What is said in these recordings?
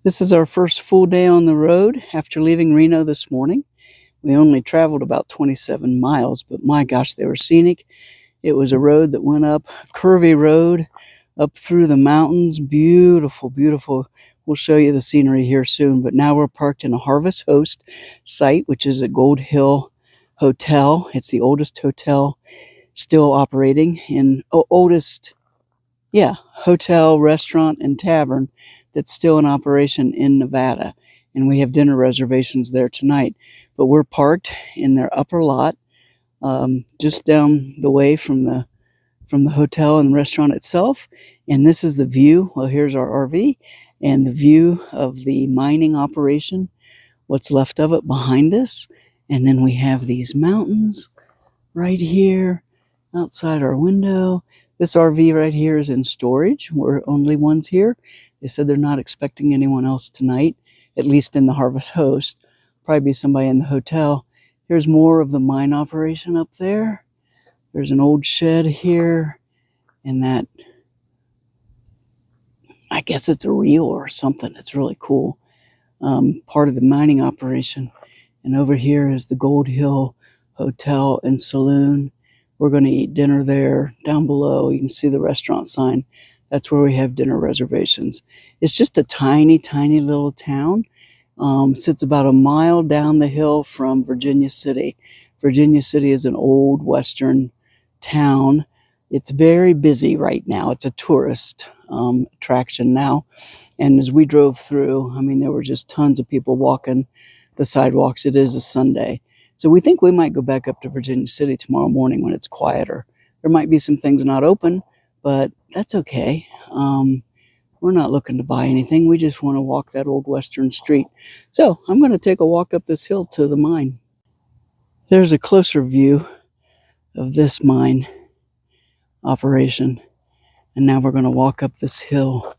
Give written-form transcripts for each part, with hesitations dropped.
This is our first full day on the road after leaving Reno this morning. We only traveled about 27 miles, but my gosh, they were scenic. It was a road that went up, a curvy road up through the mountains. Beautiful, beautiful. We'll show you the scenery here soon, but now we're parked in a Harvest Host site, which is a Gold Hill hotel. It's the oldest hotel still operating hotel, restaurant, and tavern that's still in operation in Nevada. And we have dinner reservations there tonight. But we're parked in their upper lot, just down the way from the hotel and restaurant itself. And this is the view. Well, here's our RV and the view of the mining operation, what's left of it behind us. And then we have these mountains right here outside our window. This RV right here is in storage. We're only ones here. They said they're not expecting anyone else tonight, at least in the Harvest Host. Probably be somebody in the hotel. Here's more of the mine operation up there. There's an old shed here, and that, I guess it's a reel or something. It's really cool. Part of the mining operation. And over here is the Gold Hill Hotel and Saloon. We're going to eat dinner there. Down below, you can see the restaurant sign. That's where we have dinner reservations. It's just a tiny, tiny little town. Sits about a mile down the hill from Virginia City. Virginia City is an old Western town. It's very busy right now. It's a tourist attraction now. And as we drove through, there were just tons of people walking the sidewalks. It is a Sunday. So we think we might go back up to Virginia City tomorrow morning when it's quieter. There might be some things not open, but that's okay. We're not looking to buy anything. We just want to walk that old Western street. So I'm going to take a walk up this hill to the mine. There's a closer view of this mine operation. And now we're going to walk up this hill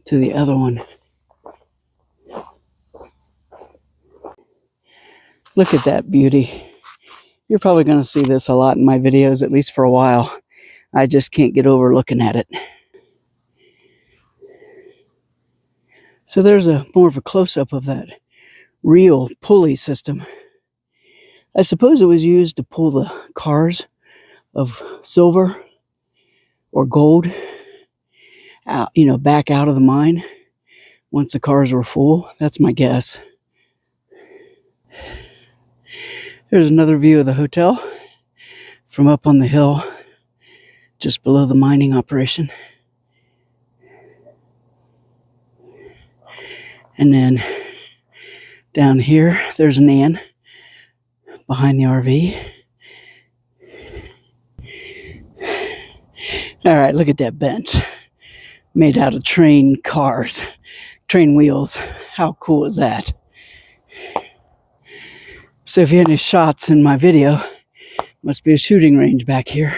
to the other one. Look at that beauty. You're probably going to see this a lot in my videos, at least for a while. I just can't get over looking at it. So there's more of a close-up of that reel pulley system. I suppose it was used to pull the cars of silver or gold out, back out of the mine once the cars were full. That's my guess. There's another view of the hotel from up on the hill, just below the mining operation. And then down here, there's Nan behind the RV. All right, look at that bench made out of train wheels. How cool is that? So if you had any shots in my video, must be a shooting range back here.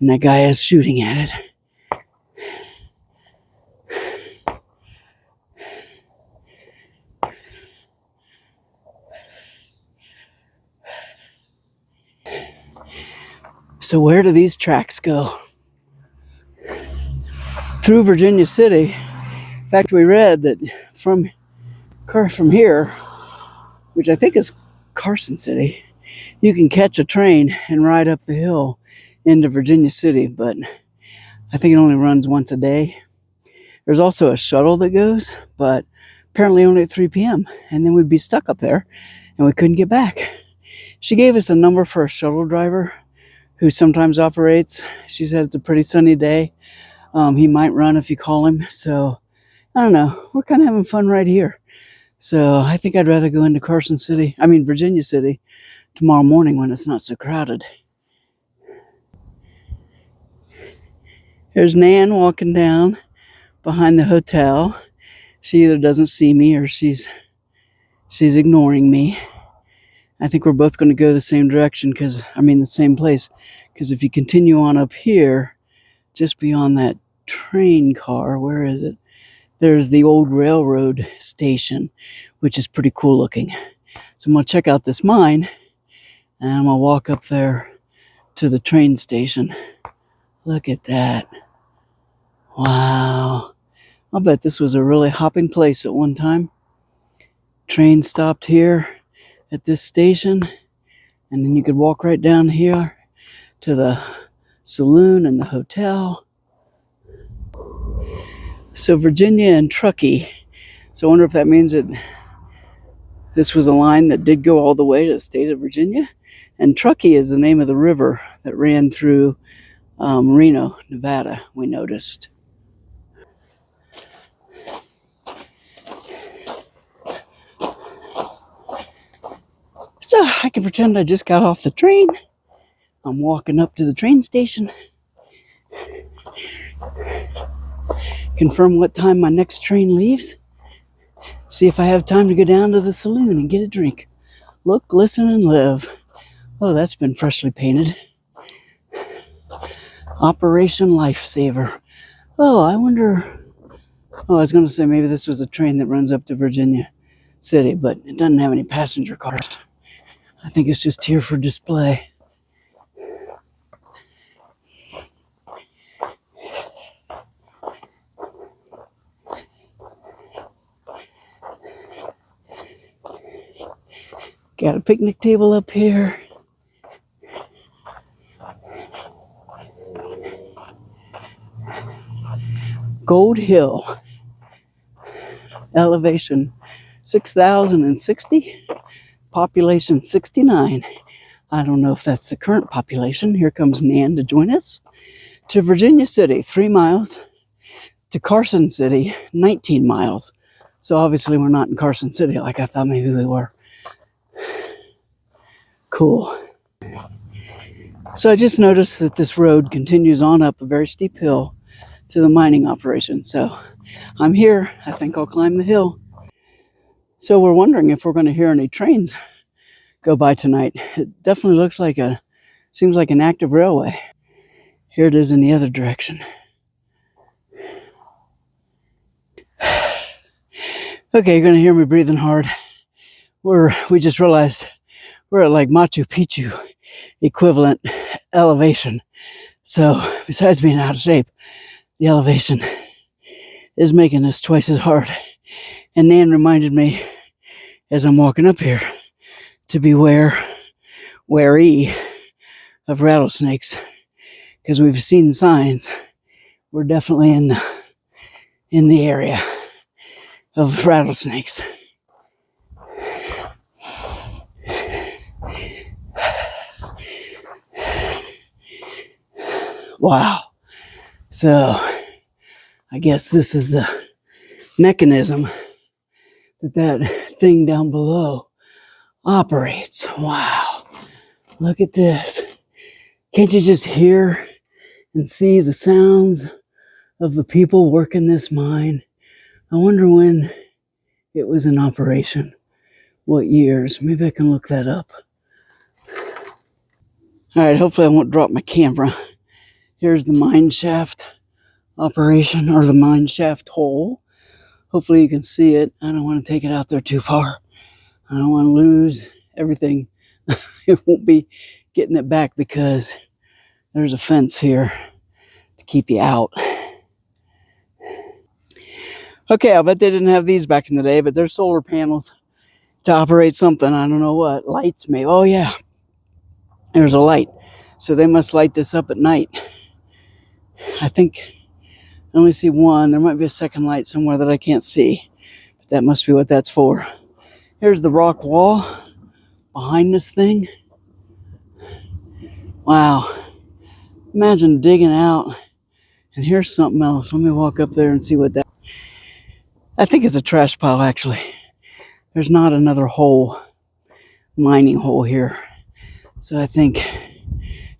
And that guy is shooting at it. So where do these tracks go? Through Virginia City. In fact, we read that from here, which I think is Carson City, you can catch a train and ride up the hill into Virginia City, but I think it only runs once a day. There's also a shuttle that goes, but apparently only at 3 p.m. And then we'd be stuck up there and we couldn't get back. She gave us a number for a shuttle driver who sometimes operates. She said it's a pretty sunny day. He might run if you call him. So I don't know. We're kind of having fun right here. So I think I'd rather go into Virginia City tomorrow morning when it's not so crowded. There's Nan walking down behind the hotel. She either doesn't see me or she's ignoring me. I think we're both going to go the same direction the same place. Because if you continue on up here, just beyond that train car, where is it? There's the old railroad station, which is pretty cool looking. So I'm going to check out this mine, and I'm going to walk up there to the train station. Look at that. Wow. I'll bet this was a really hopping place at one time. Train stopped here at this station, and then you could walk right down here to the saloon and the hotel. So Virginia and Truckee. So I wonder if that means that this was a line that did go all the way to the state of Virginia. And Truckee is the name of the river that ran through Reno, Nevada, we noticed. So I can pretend I just got off the train. I'm walking up to the train station. Confirm what time my next train leaves. See if I have time to go down to the saloon and get a drink. Look, listen, and live. Oh, that's been freshly painted. Operation Lifesaver. Oh, I wonder. Oh, I was going to say maybe this was a train that runs up to Virginia City, but it doesn't have any passenger cars. I think it's just here for display. Got a picnic table up here. Gold Hill. Elevation 6,060. Population 69. I don't know if that's the current population. Here comes Nan to join us. To Virginia City, 3 miles. To Carson City, 19 miles. So obviously we're not in Carson City like I thought maybe we were. Cool. So I just noticed that this road continues on up a very steep hill to the mining operation. So I'm here. I think I'll climb the hill. So we're wondering if we're going to hear any trains go by tonight. It definitely seems like an active railway. Here it is in the other direction. Okay, you're going to hear me breathing hard. We just realized we're at like Machu Picchu equivalent elevation. So besides being out of shape, the elevation is making this twice as hard. And Nan reminded me as I'm walking up here to be wary of rattlesnakes, because we've seen signs. We're definitely in the area of rattlesnakes. Wow. So I guess this is the mechanism that thing down below operates. Wow. Look at this. Can't you just hear and see the sounds of the people working this mine? I wonder when it was in operation. What years? Maybe I can look that up. All right, hopefully I won't drop my camera. Here's the mine shaft operation, or the mine shaft hole. Hopefully you can see it. I don't want to take it out there too far. I don't want to lose everything. It won't be getting it back because there's a fence here to keep you out. Okay, I bet they didn't have these back in the day, but there's solar panels to operate something. I don't know what. Lights maybe. Oh yeah, there's a light. So they must light this up at night. I think I only see one. There might be a second light somewhere that I can't see. But that must be what that's for. Here's the rock wall behind this thing. Wow. Imagine digging out. And here's something else. Let me walk up there and see what that. I think it's a trash pile, actually. There's not another hole, mining hole here. So I think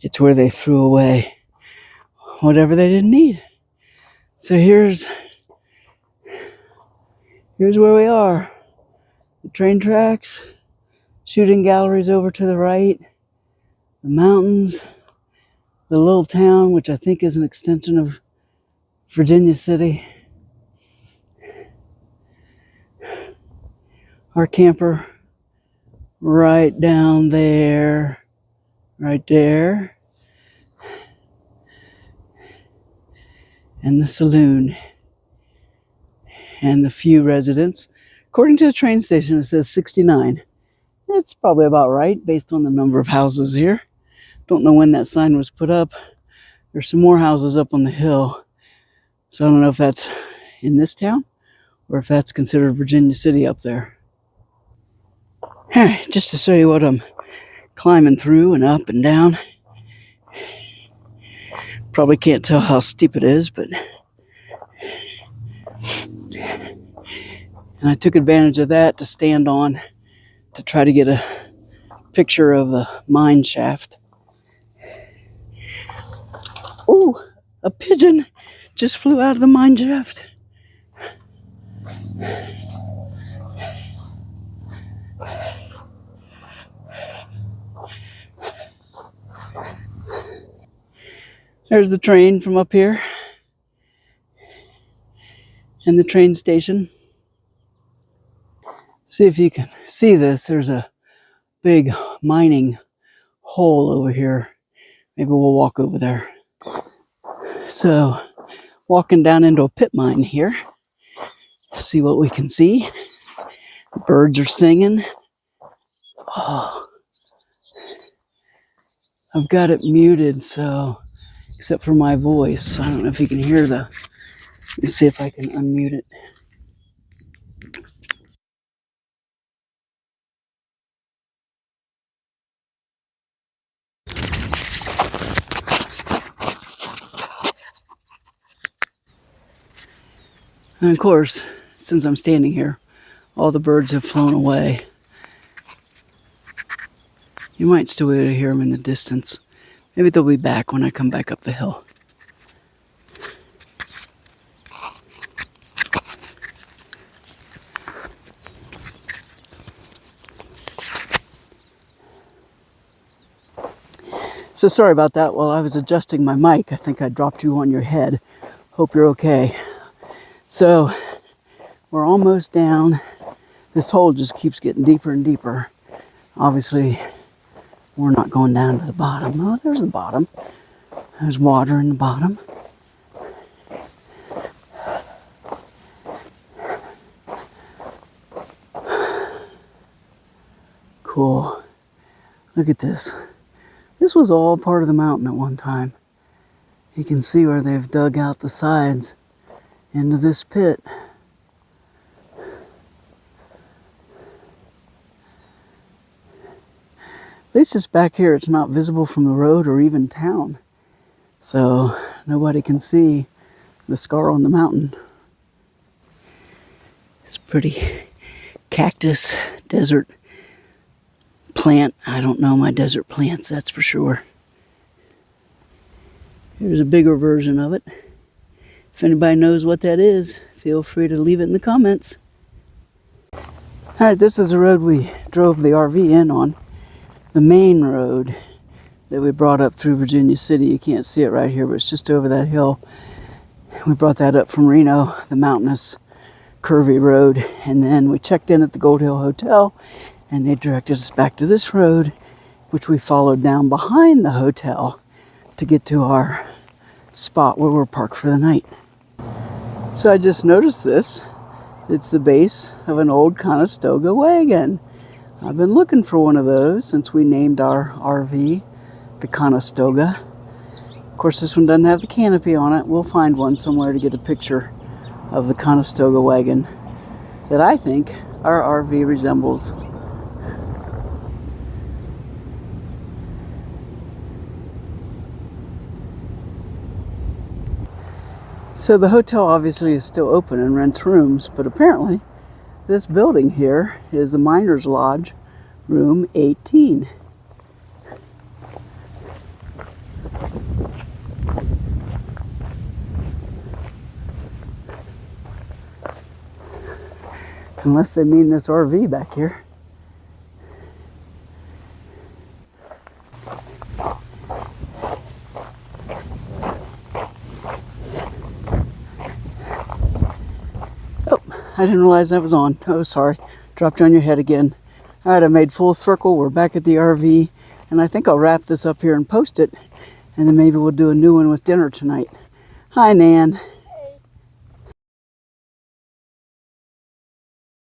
it's where they threw away whatever they didn't need. So here's where we are. The train tracks, shooting galleries over to the right, the mountains, the little town, which I think is an extension of Virginia City. Our camper right down there, right there. And the saloon and the few residents. According to the train station, it says 69. It's probably about right based on the number of houses here. Don't know when that sign was put up. There's some more houses up on the hill. So I don't know if that's in this town or if that's considered Virginia City up there. Alright, just to show you what I'm climbing through and up and down. Probably can't tell how steep it is, but... And I took advantage of that to stand on to try to get a picture of the mine shaft. Ooh, a pigeon just flew out of the mine shaft. There's the train from up here and the train station. See if you can see this. There's a big mining hole over here. Maybe we'll walk over there. So, walking down into a pit mine here. See what we can see. Birds are singing. Oh, I've got it muted, so except for my voice. I don't know if you can hear the... Let's see if I can unmute it. And of course, since I'm standing here, all the birds have flown away. You might still be able to hear them in the distance. Maybe they'll be back when I come back up the hill. So sorry about that. While I was adjusting my mic, I think I dropped you on your head. Hope you're okay. So we're almost down. This hole just keeps getting deeper and deeper. Obviously, we're not going down to the bottom. Oh, there's the bottom. There's water in the bottom. Cool. Look at this. This was all part of the mountain at one time. You can see where they've dug out the sides into this pit. At least it's back here. It's not visible from the road or even town. So nobody can see the scar on the mountain. It's pretty cactus desert plant. I don't know my desert plants, that's for sure. Here's a bigger version of it. If anybody knows what that is, feel free to leave it in the comments. Alright, this is the road we drove the RV in on. The main road that we brought up through Virginia City. You can't see it right here, but it's just over that hill. We brought that up from Reno, the mountainous, curvy road. And then we checked in at the Gold Hill Hotel, and they directed us back to this road, which we followed down behind the hotel to get to our spot where we're parked for the night. So I just noticed this. It's the base of an old Conestoga wagon. I've been looking for one of those since we named our RV the Conestoga. Of course, this one doesn't have the canopy on it. We'll find one somewhere to get a picture of the Conestoga wagon that I think our RV resembles. So the hotel obviously is still open and rents rooms, but apparently this building here is the Miners Lodge, room 18. Unless they mean this RV back here. I didn't realize that was on. Oh, sorry. Dropped you on your head again. All right, I made full circle. We're back at the RV. And I think I'll wrap this up here and post it. And then maybe we'll do a new one with dinner tonight. Hi, Nan.